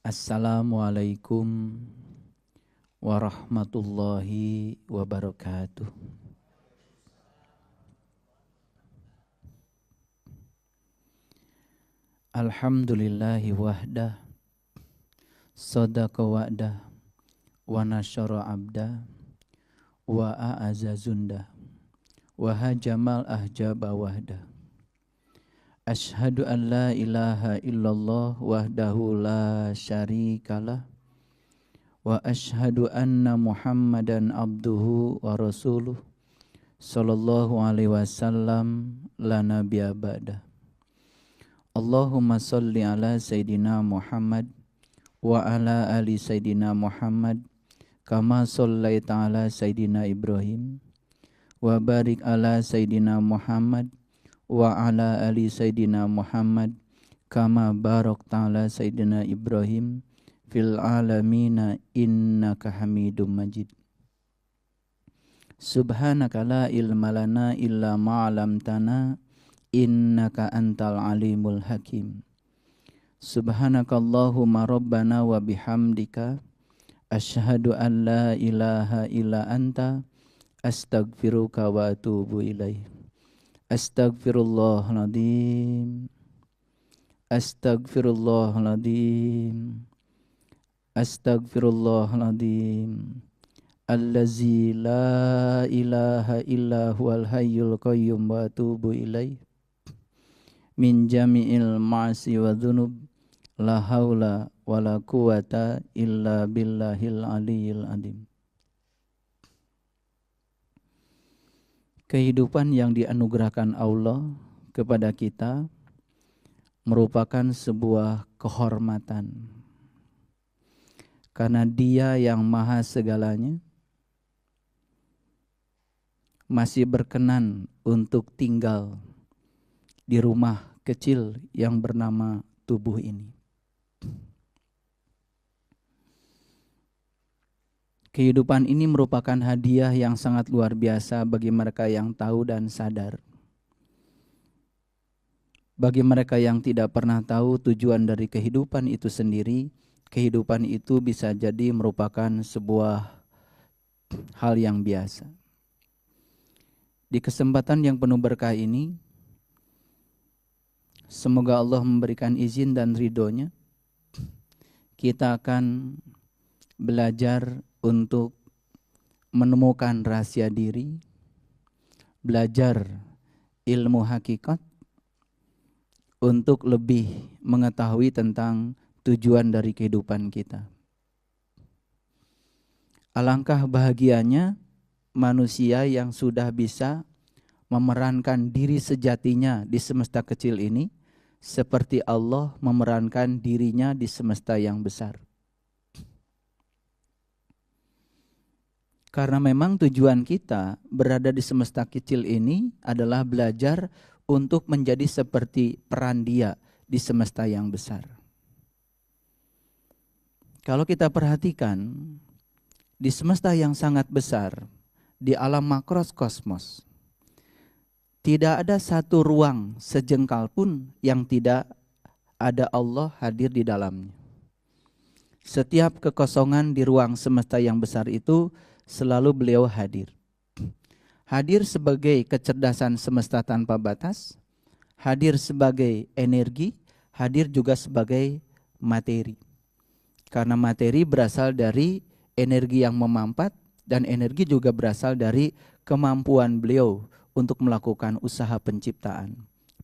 Assalamualaikum warahmatullahi wabarakatuh. Alhamdulillahi wahdah, sadaqa wa'dah, wa nasyara abdah, wa a'azza zundah, wa hajamal ahjaba wahdah. Ashhadu an la ilaha illallah wahdahu la syarikalah, wa ashhadu anna Muhammadan abduhu wa rasuluh sallallahu alaihi wasallam la nabiyya ba'dah. Allahumma salli ala Sayyidina Muhammad wa ala ali Sayyidina Muhammad kama sallaita ala Sayyidina Ibrahim wa barik ala Sayyidina Muhammad wa ala ali Sayyidina Muhammad kama barakta ala Sayyidina Ibrahim fil alamina innaka Hamidum Majid. Subhanaka la ilma lana illa ma 'allamtana innaka antal alimul hakim. Subhanakallahumma rabbana wa bihamdika asyhadu an la ilaha illa anta astaghfiruka wa atubu ilaih. Astaghfirullahaladzim, astaghfirullahaladzim, astaghfirullahaladzim. Allazi la ilaha illa huwal hayyul qayyum wa atubu ilaih. Min jami'il ma'asi wa dhunub, la hawla wa la quwata illa billahil aliyyil adim. Kehidupan yang dianugerahkan Allah kepada kita merupakan sebuah kehormatan. Karena Dia yang maha segalanya masih berkenan untuk tinggal di rumah kecil yang bernama tubuh ini. Kehidupan ini merupakan hadiah yang sangat luar biasa bagi mereka yang tahu dan sadar. Bagi mereka yang tidak pernah tahu tujuan dari kehidupan itu sendiri, kehidupan itu bisa jadi merupakan sebuah hal yang biasa. Di kesempatan yang penuh berkah ini, semoga Allah memberikan izin dan ridhonya, kita akan belajar untuk menemukan rahasia diri, belajar ilmu hakikat, untuk lebih mengetahui tentang tujuan dari kehidupan kita. Alangkah bahagianya manusia yang sudah bisa memerankan diri sejatinya di semesta kecil ini, seperti Allah memerankan dirinya di semesta yang besar. Karena memang tujuan kita berada di semesta kecil ini adalah belajar untuk menjadi seperti peran Dia di semesta yang besar. Kalau kita perhatikan, di semesta yang sangat besar, di alam makrokosmos, tidak ada satu ruang sejengkal pun yang tidak ada Allah hadir di dalamnya. Setiap kekosongan di ruang semesta yang besar itu selalu beliau hadir. Hadir sebagai kecerdasan semesta tanpa batas, hadir sebagai energi, hadir juga sebagai materi. Karena materi berasal dari energi yang memampat, dan energi juga berasal dari kemampuan beliau untuk melakukan usaha penciptaan,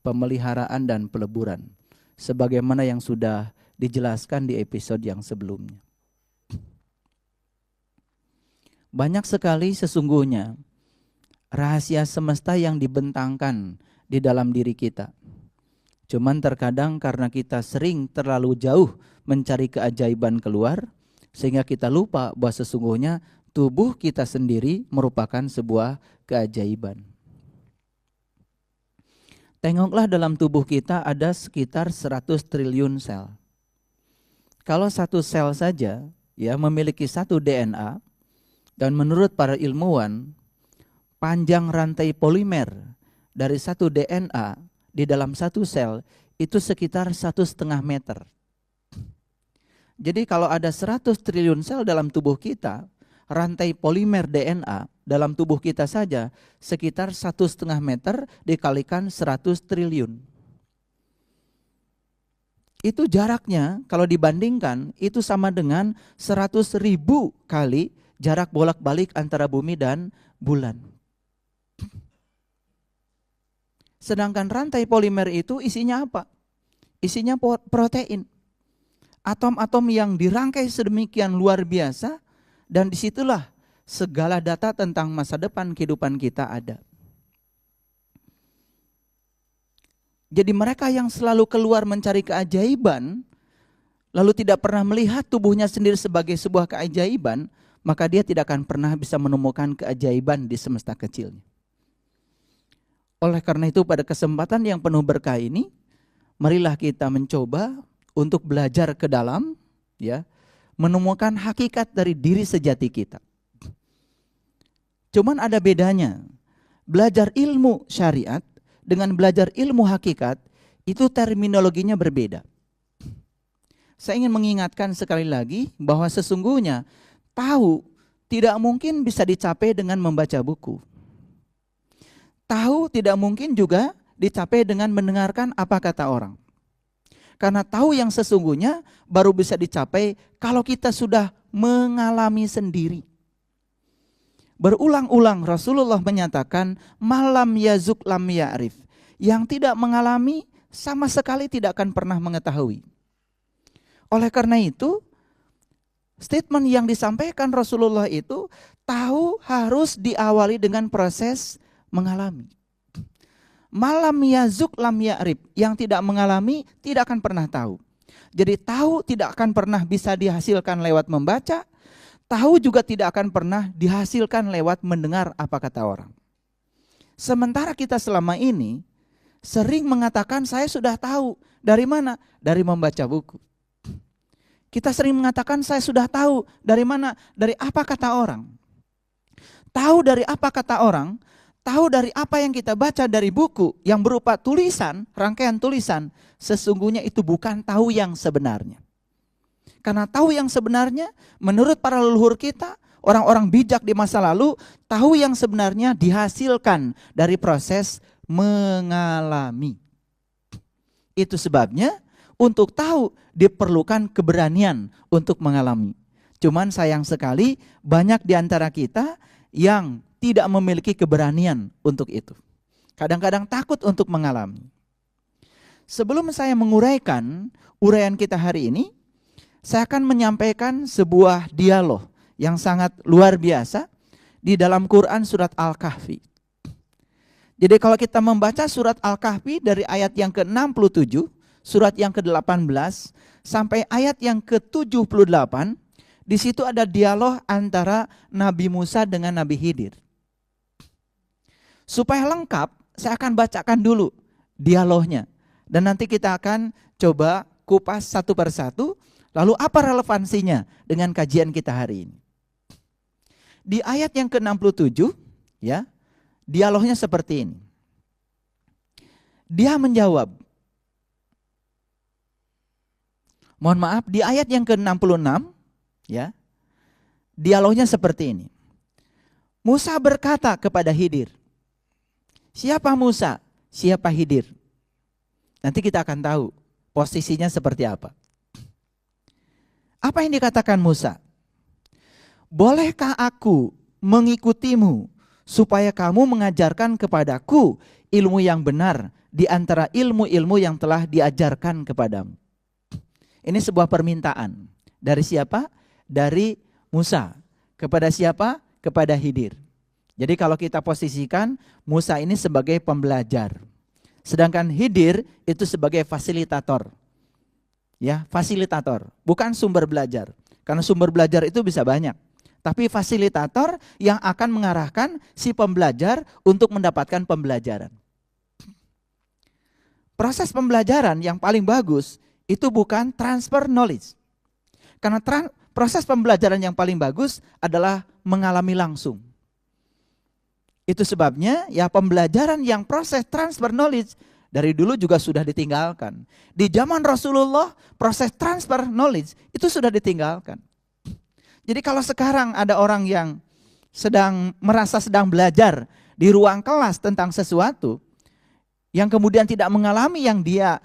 pemeliharaan dan peleburan, sebagaimana yang sudah dijelaskan di episode yang sebelumnya. Banyak sekali sesungguhnya rahasia semesta yang dibentangkan di dalam diri kita. Cuman terkadang karena kita sering terlalu jauh mencari keajaiban keluar, sehingga kita lupa bahwa sesungguhnya tubuh kita sendiri merupakan sebuah keajaiban. Tengoklah dalam tubuh kita ada sekitar 100 triliun sel. Kalau satu sel saja ya memiliki satu DNA, dan menurut para ilmuwan, panjang rantai polimer dari satu DNA di dalam satu sel itu sekitar 1,5 meter. Jadi kalau ada 100 triliun sel dalam tubuh kita, rantai polimer DNA dalam tubuh kita saja sekitar 1,5 meter dikalikan 100 triliun. Itu jaraknya kalau dibandingkan itu sama dengan 100.000 kali jarak bolak-balik antara bumi dan bulan. Sedangkan rantai polimer itu isinya apa? Isinya protein. Atom-atom yang dirangkai sedemikian luar biasa, dan disitulah segala data tentang masa depan kehidupan kita ada. Jadi mereka yang selalu keluar mencari keajaiban, lalu tidak pernah melihat tubuhnya sendiri sebagai sebuah keajaiban, maka dia tidak akan pernah bisa menemukan keajaiban di semesta kecilnya. Oleh karena itu pada kesempatan yang penuh berkah ini, marilah kita mencoba untuk belajar ke dalam, ya, menemukan hakikat dari diri sejati kita. Cuman ada bedanya. Belajar ilmu syariat dengan belajar ilmu hakikat itu terminologinya berbeda. Saya ingin mengingatkan sekali lagi bahwa sesungguhnya tahu tidak mungkin bisa dicapai dengan membaca buku. Tahu tidak mungkin juga dicapai dengan mendengarkan apa kata orang. Karena tahu yang sesungguhnya baru bisa dicapai kalau kita sudah mengalami sendiri. Berulang-ulang Rasulullah menyatakan malam yazuk lam ya'rif. Yang tidak mengalami sama sekali tidak akan pernah mengetahui. Oleh karena itu, statement yang disampaikan Rasulullah itu tahu harus diawali dengan proses mengalami. Malam yazuk lam ya'rif, yang tidak mengalami tidak akan pernah tahu. Jadi tahu tidak akan pernah bisa dihasilkan lewat membaca, tahu juga tidak akan pernah dihasilkan lewat mendengar apa kata orang. Sementara kita selama ini sering mengatakan saya sudah tahu. Dari mana? Dari membaca buku. Kita sering mengatakan saya sudah tahu. Dari mana? Dari apa kata orang. Tahu dari apa kata orang, tahu dari apa yang kita baca dari buku yang berupa tulisan, rangkaian tulisan, sesungguhnya itu bukan tahu yang sebenarnya. Karena tahu yang sebenarnya menurut para leluhur kita, orang-orang bijak di masa lalu, tahu yang sebenarnya dihasilkan dari proses mengalami. Itu sebabnya untuk tahu diperlukan keberanian untuk mengalami. Cuman sayang sekali banyak di antara kita yang tidak memiliki keberanian untuk itu. Kadang-kadang takut untuk mengalami. Sebelum saya menguraikan uraian kita hari ini, saya akan menyampaikan sebuah dialog yang sangat luar biasa di dalam Quran surat Al-Kahfi. Jadi kalau kita membaca surat Al-Kahfi dari ayat yang ke-67, surat yang ke-18 sampai ayat yang ke-78, di situ ada dialog antara Nabi Musa dengan Nabi Khidir. Supaya lengkap, saya akan bacakan dulu dialognya. Dan nanti kita akan coba kupas satu persatu, lalu apa relevansinya dengan kajian kita hari ini. Di ayat yang ke-67, ya, dialognya seperti ini. Dia menjawab. Mohon maaf, di ayat yang ke-66, ya, dialognya seperti ini. Musa berkata kepada Khidir. Siapa Musa? Siapa Khidir? Nanti kita akan tahu posisinya seperti apa. Apa yang dikatakan Musa? Bolehkah aku mengikutimu supaya kamu mengajarkan kepadaku ilmu yang benar di antara ilmu-ilmu yang telah diajarkan kepadamu? Ini sebuah permintaan. Dari siapa? Dari Musa. Kepada siapa? Kepada Khidir. Jadi kalau kita posisikan Musa ini sebagai pembelajar. Sedangkan Khidir itu sebagai fasilitator. Ya, fasilitator, bukan sumber belajar. Karena sumber belajar itu bisa banyak. Tapi fasilitator yang akan mengarahkan si pembelajar untuk mendapatkan pembelajaran. Proses pembelajaran yang paling bagus itu bukan transfer knowledge. Karena proses pembelajaran yang paling bagus adalah mengalami langsung. Itu sebabnya ya pembelajaran yang proses transfer knowledge Dari dulu juga sudah ditinggalkan. Di zaman Rasulullah, proses transfer knowledge itu sudah ditinggalkan. Jadi kalau sekarang ada orang yang merasa sedang belajar di ruang kelas tentang sesuatu, yang kemudian tidak mengalami yang dia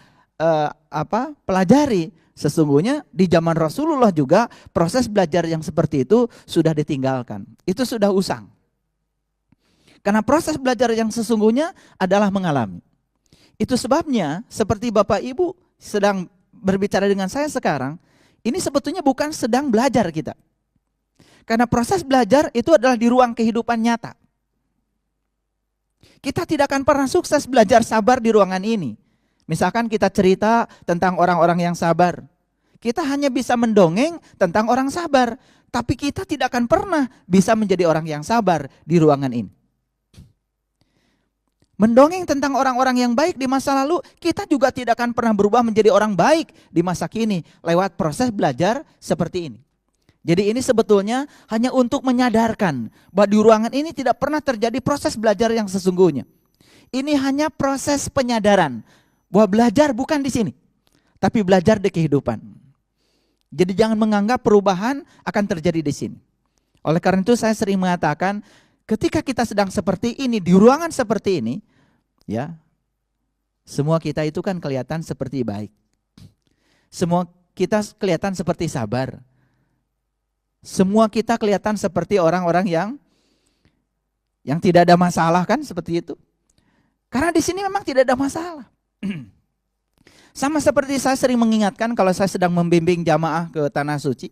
pelajari, sesungguhnya di zaman Rasulullah juga proses belajar yang seperti itu sudah ditinggalkan. Itu sudah usang. Karena proses belajar yang sesungguhnya adalah mengalami. Itu sebabnya seperti Bapak Ibu sedang berbicara dengan saya sekarang, ini sebetulnya bukan sedang belajar kita. Karena proses belajar itu adalah di ruang kehidupan nyata. Kita tidak akan pernah sukses belajar sabar di ruangan ini. Misalkan kita cerita tentang orang-orang yang sabar. Kita hanya bisa mendongeng tentang orang sabar. Tapi kita tidak akan pernah bisa menjadi orang yang sabar di ruangan ini. Mendongeng tentang orang-orang yang baik di masa lalu, kita juga tidak akan pernah berubah menjadi orang baik di masa kini lewat proses belajar seperti ini. Jadi ini sebetulnya hanya untuk menyadarkan bahwa di ruangan ini tidak pernah terjadi proses belajar yang sesungguhnya. Ini hanya proses penyadaran bahwa belajar bukan di sini, tapi belajar di kehidupan. Jadi jangan menganggap perubahan akan terjadi di sini. Oleh karena itu saya sering mengatakan, ketika kita sedang seperti ini, di ruangan seperti ini, ya, semua kita itu kan kelihatan seperti baik. Semua kita kelihatan seperti sabar. Semua kita kelihatan seperti orang-orang yang tidak ada masalah kan, seperti itu. Karena di sini memang tidak ada masalah. Sama seperti saya sering mengingatkan kalau saya sedang membimbing jamaah ke Tanah Suci.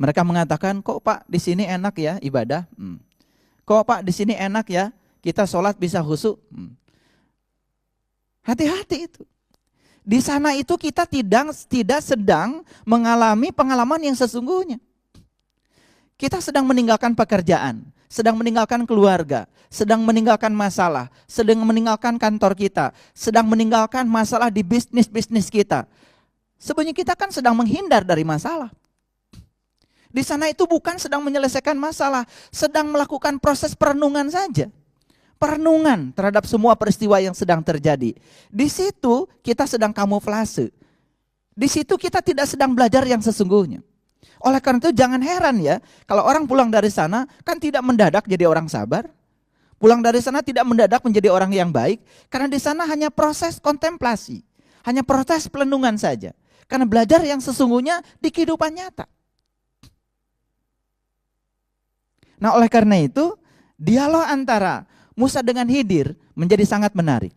Mereka mengatakan, kok Pak di sini enak ya ibadah? Kok Pak di sini enak ya kita sholat bisa khusyuk? Hati-hati itu. Di sana itu kita tidak sedang mengalami pengalaman yang sesungguhnya. Kita sedang meninggalkan pekerjaan, sedang meninggalkan keluarga, sedang meninggalkan masalah, sedang meninggalkan kantor kita, sedang meninggalkan masalah di bisnis kita. Sebenarnya kita kan sedang menghindar dari masalah. Di sana itu bukan sedang menyelesaikan masalah, sedang melakukan proses perenungan saja. Perenungan terhadap semua peristiwa yang sedang terjadi. Di situ kita sedang kamuflase. Di situ kita tidak sedang belajar yang sesungguhnya. Oleh karena itu jangan heran ya, kalau orang pulang dari sana kan tidak mendadak jadi orang sabar. Pulang dari sana tidak mendadak menjadi orang yang baik, karena di sana hanya proses kontemplasi, hanya proses perenungan saja. Karena belajar yang sesungguhnya di kehidupan nyata. Nah oleh karena itu, dialog antara Musa dengan Khidir menjadi sangat menarik.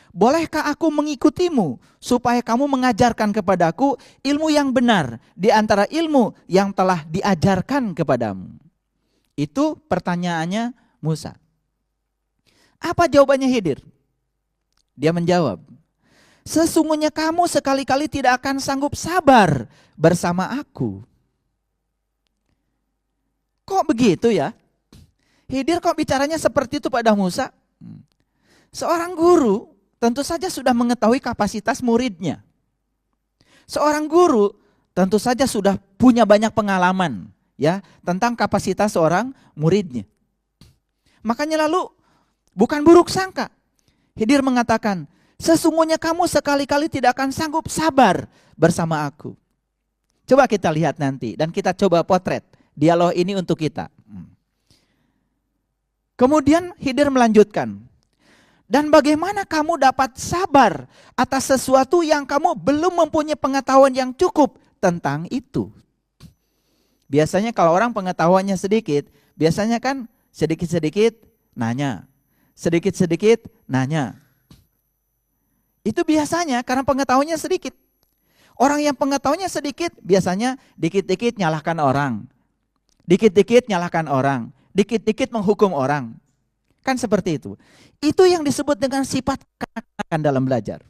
Bolehkah aku mengikutimu supaya kamu mengajarkan kepadaku ilmu yang benar di antara ilmu yang telah diajarkan kepadamu? Itu pertanyaannya Musa. Apa jawabannya Khidir? Dia menjawab, sesungguhnya kamu sekali-kali tidak akan sanggup sabar bersama aku. Kok begitu ya? Khidir kok bicaranya seperti itu pada Musa? Seorang guru tentu saja sudah mengetahui kapasitas muridnya. Seorang guru tentu saja sudah punya banyak pengalaman ya tentang kapasitas seorang muridnya. Makanya lalu bukan buruk sangka. Khidir mengatakan, sesungguhnya kamu sekali-kali tidak akan sanggup sabar bersama aku. Coba kita lihat nanti dan kita coba potret dialog ini untuk kita. Kemudian Khidir melanjutkan, dan bagaimana kamu dapat sabar atas sesuatu yang kamu belum mempunyai pengetahuan yang cukup tentang itu. Biasanya kalau orang pengetahuannya sedikit, biasanya kan sedikit-sedikit nanya, sedikit-sedikit nanya. Itu biasanya karena pengetahuannya sedikit. Orang yang pengetahuannya sedikit biasanya dikit-dikit nyalahkan orang. Dikit-dikit nyalahkan orang, dikit-dikit menghukum orang. Kan seperti itu. Itu yang disebut dengan sifat kekanak-kanakan dalam belajar.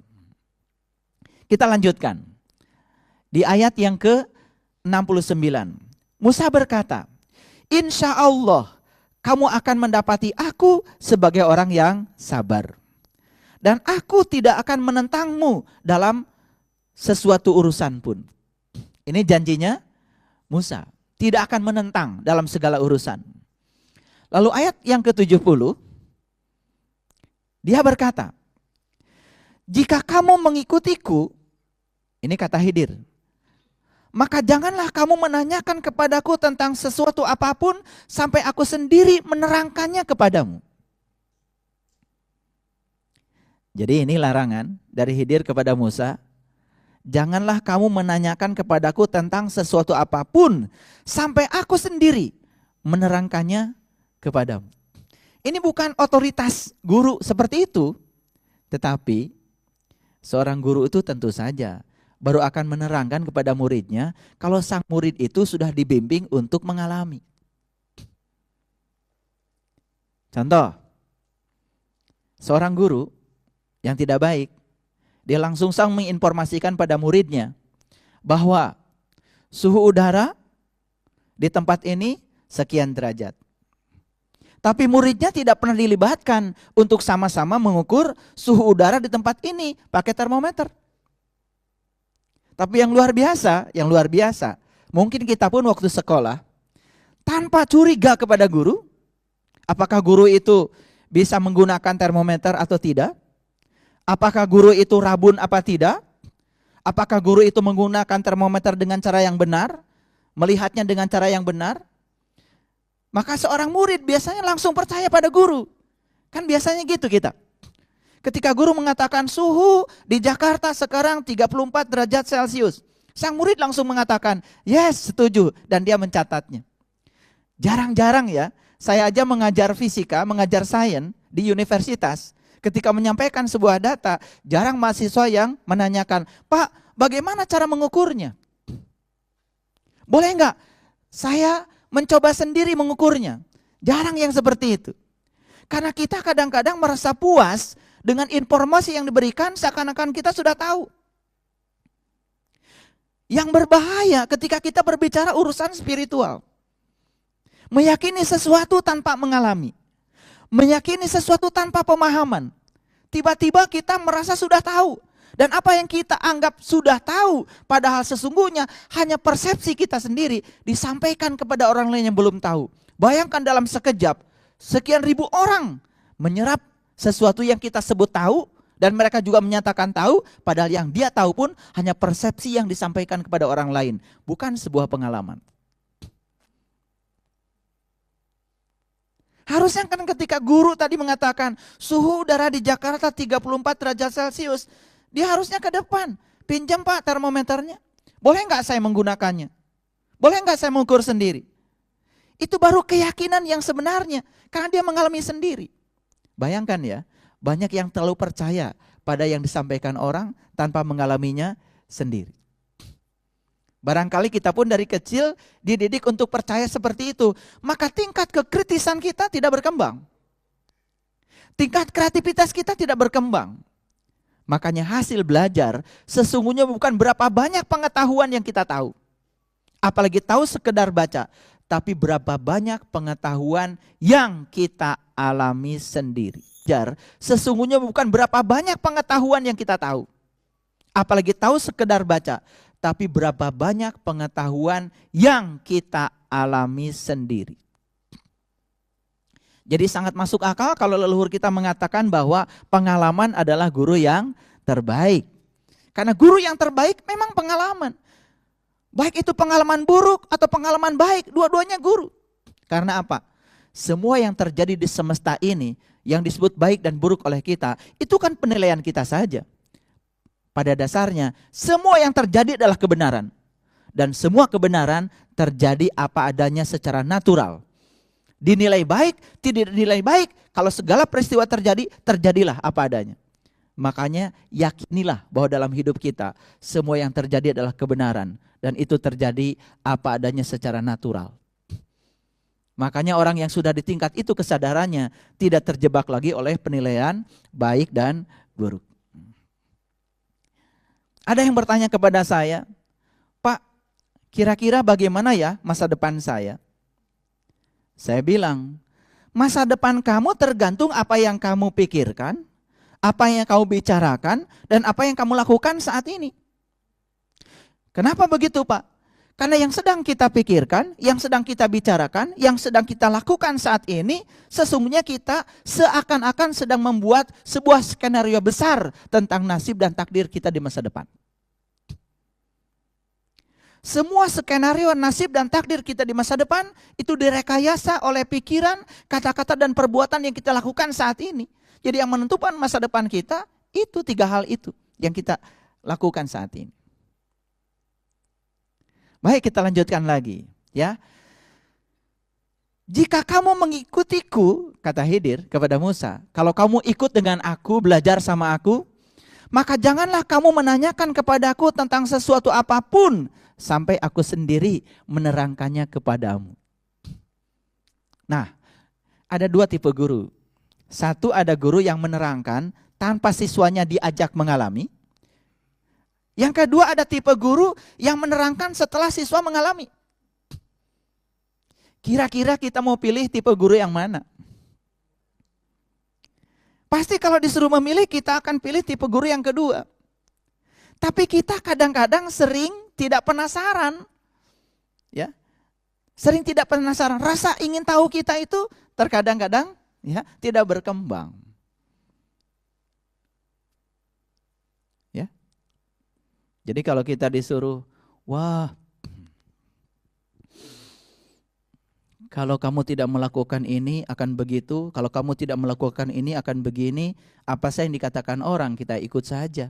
Kita lanjutkan. Di ayat yang ke-69. Musa berkata, insya Allah kamu akan mendapati aku sebagai orang yang sabar. Dan aku tidak akan menentangmu dalam sesuatu urusan pun. Ini janjinya Musa. Tidak akan menentang dalam segala urusan. Lalu ayat yang ke-70, Dia berkata, jika kamu mengikutiku, ini kata Khidir, maka janganlah kamu menanyakan kepadaku tentang sesuatu apapun sampai aku sendiri menerangkannya kepadamu. Jadi ini larangan dari Khidir kepada Musa. Janganlah kamu menanyakan kepadaku tentang sesuatu apapun sampai aku sendiri menerangkannya kepadamu. Ini bukan otoritas guru seperti itu. Tetapi seorang guru itu tentu saja baru akan menerangkan kepada muridnya kalau sang murid itu sudah dibimbing untuk mengalami. Contoh, seorang guru yang tidak baik, dia langsung menginformasikan pada muridnya bahwa suhu udara di tempat ini sekian derajat. Tapi muridnya tidak pernah dilibatkan untuk sama-sama mengukur suhu udara di tempat ini pakai termometer. Tapi yang luar biasa, mungkin kita pun waktu sekolah tanpa curiga kepada guru, apakah guru itu bisa menggunakan termometer atau tidak? Apakah guru itu rabun apa tidak? Apakah guru itu menggunakan termometer dengan cara yang benar? Melihatnya dengan cara yang benar? Maka seorang murid biasanya langsung percaya pada guru. Kan biasanya gitu kita. Ketika guru mengatakan suhu di Jakarta sekarang 34 derajat Celcius. Sang murid langsung mengatakan, yes, setuju. Dan dia mencatatnya. Jarang-jarang ya, saya aja mengajar fisika, mengajar sains di universitas. Ketika menyampaikan sebuah data, jarang mahasiswa yang menanyakan, Pak, bagaimana cara mengukurnya? Boleh enggak saya mencoba sendiri mengukurnya? Jarang yang seperti itu. Karena kita kadang-kadang merasa puas dengan informasi yang diberikan seakan-akan kita sudah tahu. Yang berbahaya ketika kita berbicara urusan spiritual. Meyakini sesuatu tanpa mengalami. Meyakini sesuatu tanpa pemahaman. Tiba-tiba kita merasa sudah tahu. Dan apa yang kita anggap sudah tahu, padahal sesungguhnya hanya persepsi kita sendiri disampaikan kepada orang lain yang belum tahu. Bayangkan dalam sekejap, sekian ribu orang menyerap sesuatu yang kita sebut tahu, dan mereka juga menyatakan tahu, padahal yang dia tahu pun hanya persepsi yang disampaikan kepada orang lain, bukan sebuah pengalaman. Harusnya kan ketika guru tadi mengatakan suhu udara di Jakarta 34 derajat Celcius, dia harusnya ke depan, pinjam Pak termometernya. Boleh enggak saya menggunakannya? Boleh enggak saya mengukur sendiri? Itu baru keyakinan yang sebenarnya, karena dia mengalami sendiri. Bayangkan ya, banyak yang terlalu percaya pada yang disampaikan orang tanpa mengalaminya sendiri. Barangkali kita pun dari kecil dididik untuk percaya seperti itu. Maka tingkat kekritisan kita tidak berkembang. Tingkat kreativitas kita tidak berkembang. Makanya hasil belajar sesungguhnya bukan berapa banyak pengetahuan yang kita tahu. Apalagi tahu sekedar baca. Tapi berapa banyak pengetahuan yang kita alami sendiri. Sesungguhnya bukan berapa banyak pengetahuan yang kita tahu. Apalagi tahu sekedar baca. Tapi berapa banyak pengetahuan yang kita alami sendiri. Jadi sangat masuk akal kalau leluhur kita mengatakan bahwa pengalaman adalah guru yang terbaik. Karena guru yang terbaik memang pengalaman. Baik itu pengalaman buruk atau pengalaman baik, dua-duanya guru. Karena apa? Semua yang terjadi di semesta ini, yang disebut baik dan buruk oleh kita, itu kan penilaian kita saja. Pada dasarnya, semua yang terjadi adalah kebenaran. Dan semua kebenaran terjadi apa adanya secara natural. Dinilai baik, tidak dinilai baik, kalau segala peristiwa terjadi, terjadilah apa adanya. Makanya yakinilah bahwa dalam hidup kita, semua yang terjadi adalah kebenaran. Dan itu terjadi apa adanya secara natural. Makanya orang yang sudah di tingkat itu kesadarannya, tidak terjebak lagi oleh penilaian baik dan buruk. Ada yang bertanya kepada saya, Pak, kira-kira bagaimana ya masa depan saya? Saya bilang, masa depan kamu tergantung apa yang kamu pikirkan, apa yang kamu bicarakan, dan apa yang kamu lakukan saat ini. Kenapa begitu Pak? Karena yang sedang kita pikirkan, yang sedang kita bicarakan, yang sedang kita lakukan saat ini, sesungguhnya kita seakan-akan sedang membuat sebuah skenario besar tentang nasib dan takdir kita di masa depan. Semua skenario nasib dan takdir kita di masa depan itu direkayasa oleh pikiran, kata-kata dan perbuatan yang kita lakukan saat ini. Jadi yang menentukan masa depan kita itu 3 hal itu yang kita lakukan saat ini. Baik, kita lanjutkan lagi, ya. Jika kamu mengikutiku, kata Khidir kepada Musa, kalau kamu ikut dengan aku, belajar sama aku, maka janganlah kamu menanyakan kepadaku tentang sesuatu apapun sampai aku sendiri menerangkannya kepadamu. Nah, ada 2 tipe guru. Satu, ada guru yang menerangkan tanpa siswanya diajak mengalami. Yang kedua, ada tipe guru yang menerangkan setelah siswa mengalami. Kira-kira kita mau pilih tipe guru yang mana? Pasti kalau disuruh memilih, kita akan pilih tipe guru yang kedua. Tapi kita kadang-kadang sering tidak penasaran. Ya. Sering tidak penasaran. Rasa ingin tahu kita itu terkadang-kadang ya tidak berkembang. Jadi kalau kita disuruh, wah, kalau kamu tidak melakukan ini akan begitu, kalau kamu tidak melakukan ini akan begini, apa saja yang dikatakan orang kita ikut saja,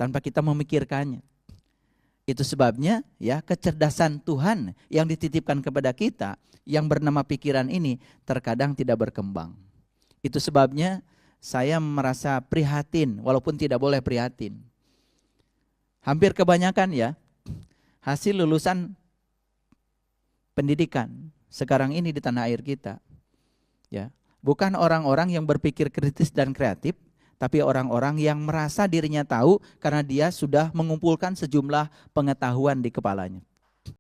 tanpa kita memikirkannya. Itu sebabnya ya kecerdasan Tuhan yang dititipkan kepada kita, yang bernama pikiran ini terkadang tidak berkembang. Itu sebabnya saya merasa prihatin, walaupun tidak boleh prihatin. Hampir kebanyakan ya, hasil lulusan pendidikan sekarang ini di tanah air kita, ya, bukan orang-orang yang berpikir kritis dan kreatif, tapi orang-orang yang merasa dirinya tahu karena dia sudah mengumpulkan sejumlah pengetahuan di kepalanya.